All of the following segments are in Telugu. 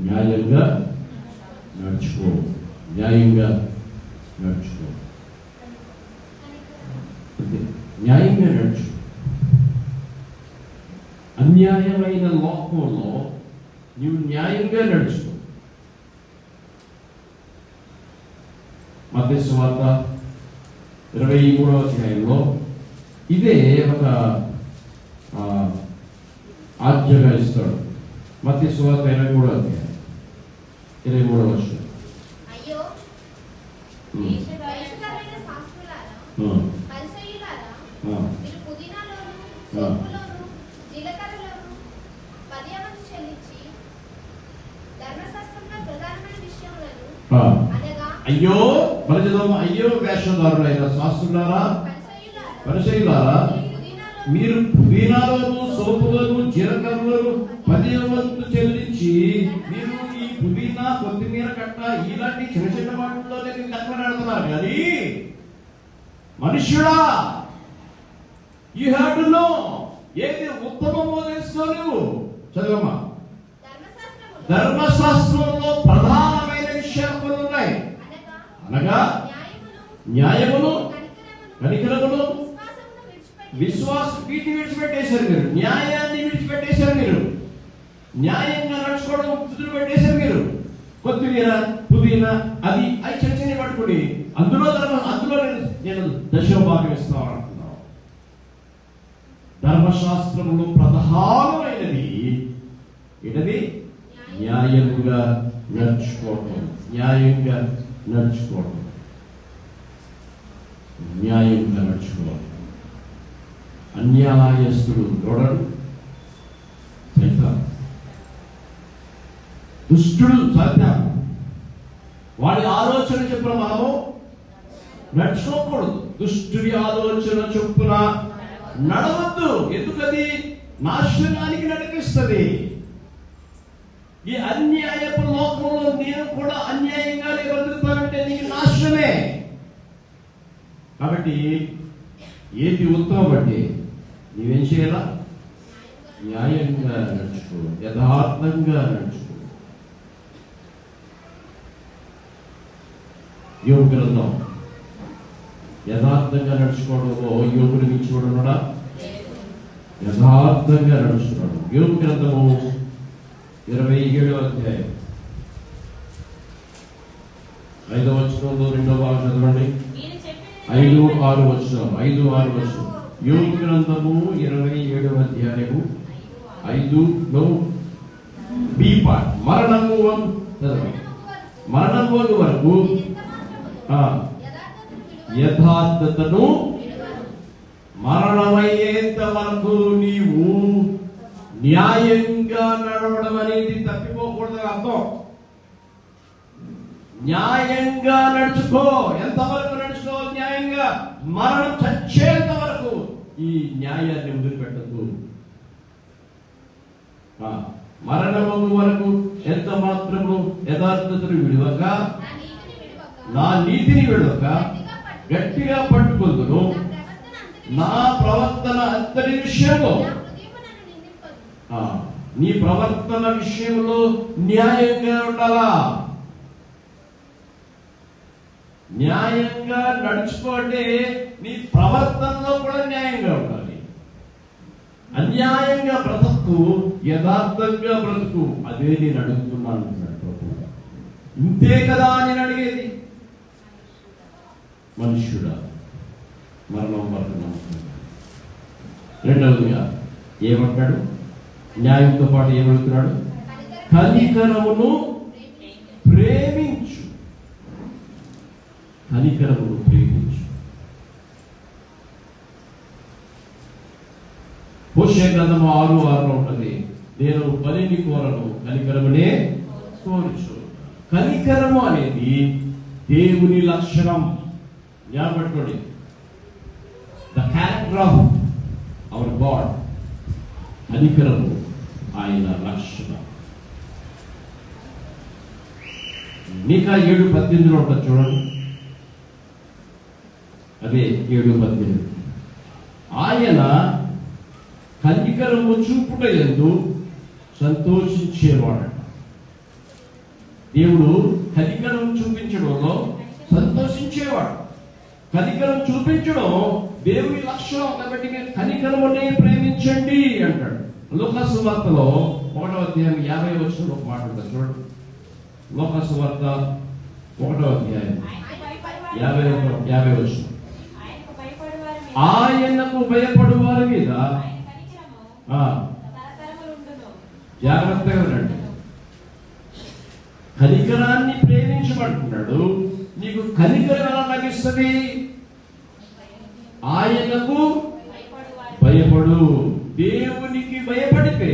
న్యాయంగా నడుచుకో, న్యాయంగా నడుచుకో, న్యాయంగా నడుచుకో. అన్యాయమైన లోకంలో నీవు న్యాయంగా నడుచుకో. మత్తయి సువార్త 23వ అధ్యాయంలో ఇదే ఒక ఆజ్ఞగా ఇస్తాడు. మత్తయి సువార్త 23వ అధ్యాయం 23వ వచనం. అయ్యో వయసుకరైన శాస్త్రులారా, పరిసయ్యులారా, మీరు పుదీనాలోను, సోపులోను, జీలకర్రలోను 10వ వంతు చెల్లించి ధర్మశాస్త్రంలో ప్రధానమైన విషయములను అనగా అయ్యో పరిచయం అయ్యో వేషధారులైన శాస్త్రులారా, పరిసయ్యులారా, మీరు పుదీనాలోను, సోపులోను, జీలకర్రలోను 10వ వంతు చెల్లించి మీరు ఈ పుదీనా, కొత్తిమీర కట్ట ఇలాంటి చిన్న చిన్న వాటిలోనే మీరు కట్టబడుతున్నారు. కానీ మనుష్యుడా, యూ హ్యావ్ టు నో ఏది ఉత్తమమో తెలుసుకో. నువ్వు చదవమ్మా. ధర్మశాస్త్రంలో ప్రధానమైన విషయాలు కొన్ని ఉన్నాయి. అనగా న్యాయమును, కనికరమును, విశ్వాసం. వీటిని విడిచిపెట్టేశారు మీరు. న్యాయాన్ని విడిచిపెట్టేశారు మీరు. న్యాయంగా నడుచుకోవడం వదిలిపెట్టేశారు మీరు. కొత్తిమీర, పుదీనా అది చిన్న చిన్న పట్టుకుని అందులో నేను దశభాగం ఇస్తానంటున్నాను. ధర్మశాస్త్రంలో ప్రధానమైనది ఏంటది? న్యాయంగా నడుచుకోవటం, న్యాయంగా నడుచుకోవటం, న్యాయంగా నడుచుకోవటం. అన్యాయస్తుడు ఎవడు? సైతాను. దుష్టుడు సైతాను. వాడి ఆలోచన చొప్పున మనము నడుచుకోకూడదు. దుష్టుడి ఆలోచన చొప్పున నడవద్దు. ఎందుకది నాశనానికి నడిపిస్తుంది. ఈ అన్యాయపు లోకంలో నేను కూడా అన్యాయంగా బతుకుతానంటే నీకు నాశనమే. కాబట్టి ఏది ఉత్తమం అంటే నీవేం చేయాలా? న్యాయంగా నడుచుకో, యథార్థంగా నడుచుకో. యోబు గ్రంథం యథార్థంగా నడుచుకోవడంలో యోగుడు మించినవాడున్నాడా? యథార్థంగా నడుచుకున్నాడు. యోబు గ్రంథము 27వ అధ్యాయం 5వ వచనంలో 2వ భాగం చదవండి. 5-6 వచనం. యోబు గ్రంథము 27వ అధ్యాయము 5లో బి పార్ట్. మరణము వరకు యథార్థతను, మరణమయ్యేంత వరకు నీవు న్యాయంగా నడవడం అనేది తప్పిపోకూడదు. అర్థం న్యాయంగా నడుచుకో. ఎంతవరకు నడుచుకోవాలి న్యాయంగా? మరణం చచ్చేంత వరకు ఈ న్యాయాన్ని వదిలిపెట్టద్దు. మరణము వరకు ఎంత మాత్రము యథార్థతను విడవక, నా నీతిని విడవక గట్టిగా పట్టుకుందును. నా ప్రవర్తన అంతటి విషయంలో, నీ ప్రవర్తన విషయంలో న్యాయంగా ఉండాలా? న్యాయంగా నడుచుకోండి. నీ ప్రవర్తనలో కూడా న్యాయంగా ఉండాలి. అన్యాయంగా బ్రతుకు, యథార్థంగా బ్రతుకు. అదే నేను అడుగుతున్నాను ప్రభు. ఇంతే కదా నేను అడిగేది. మనుష్యుడా, మరణం వరకు నమ్ముతున్నాడు. రెండవదిగా ఏమంటాడు? న్యాయంతో పాటు ఏమడుగుతున్నాడు? కనికరమును ప్రేమించు. కనికరమును ప్రేమించు. హోషేయ గ్రంథము 6:6 ఉంటుంది. నేను బలిని కోరను, కనికరమునే కోరుచు. కనికరము అనేది దేవుని లక్షణం. జ్ఞాపకపట్టుకోండి. The character of our God. కనికరము ఆయన లక్షణం. మీకా 7:18 ఉంటుంది చూడండి. అదే 7:18. ఆయన కనికరము చూపుట యందు సంతోషించేవాడట. దేవుడు కనికరం చూపించడంలో సంతోషించేవాడు. కనికరం చూపించడం దేవుని లక్షణం కాబట్టి మీరు కనికరమునే ప్రేమించండి అంటాడు. లూకా సువార్తలో 1వ అధ్యాయం 50వ వచనంలో ఒక మాట ఉంటుంది చూడండి. లూకా సువార్త 1వ అధ్యాయం 50వ వచనం. ఆయనకు భయపడు వారి మీద జాగ్రత్తగా ఉండండి. కనికరాన్ని ప్రేమించమంటున్నాడు. నీకు కనికరం ఎలా లభిస్తుంది? ఆయనకు భయపడు. దేవునికి భయపడితే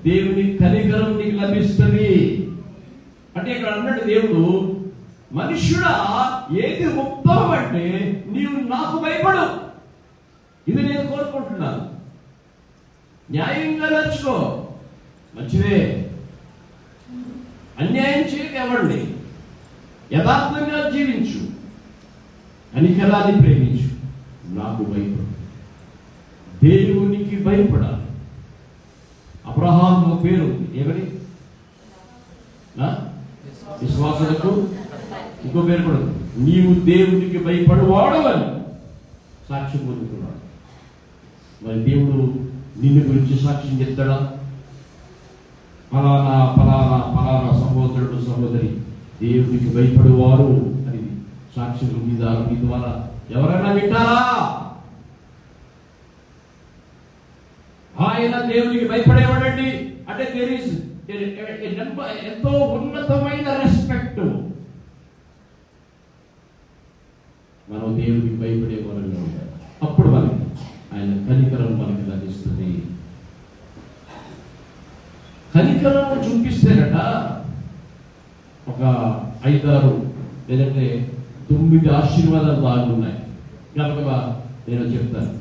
దేవుని కనికరం నీకు లభిస్తుంది. అంటే ఇక్కడ అన్నాడు దేవుడు, మనుష్యుడా ఏది ఉత్తమం అంటే నీవు నాకు భయపడు. ఇది నేను కోరుకుంటున్నాను. న్యాయంగా నడుచుకో, మంచిదే. అన్యాయం చేయకండి, యథార్థంగా జీవించు, కనికరాన్ని ప్రేమించు, నాకు భయపడు. దేవునికి భయపడాలి. అబ్రహాము పేరు ఏమని? విశ్వాసులకు ఇంకో పేరు కూడా, నీవు దేవునికి భయపడవాడవని సాక్ష్యం పొందుతున్నాడు. మరి దేవుడు నిన్ను గురించి సాక్ష్యం చెప్తాడా? ఫలానా ఫలానా ఫలానా సహోదరుడు సహోదరి దేవునికి భయపడేవారు అని సాక్ష్యం మీ ద్వారా ఎవరైనా వింటారా? ఆయన దేవునికి భయపడేవాడండి అంటే దేర్ ఇస్ ఎంతో ఉన్నతమైన రెస్పెక్ట్. మనం దేవునికి భయపడే వారంగా ఉండాలి. అప్పుడు మనకి ఆయన కనికరం మనకి లభిస్తుంది. కనికరం చూపిస్తేనట ఒక 5-6 లేదంటే 9 ఆశీర్వాదాలు బాగున్నాయి. కనుక నేను చెప్తాను.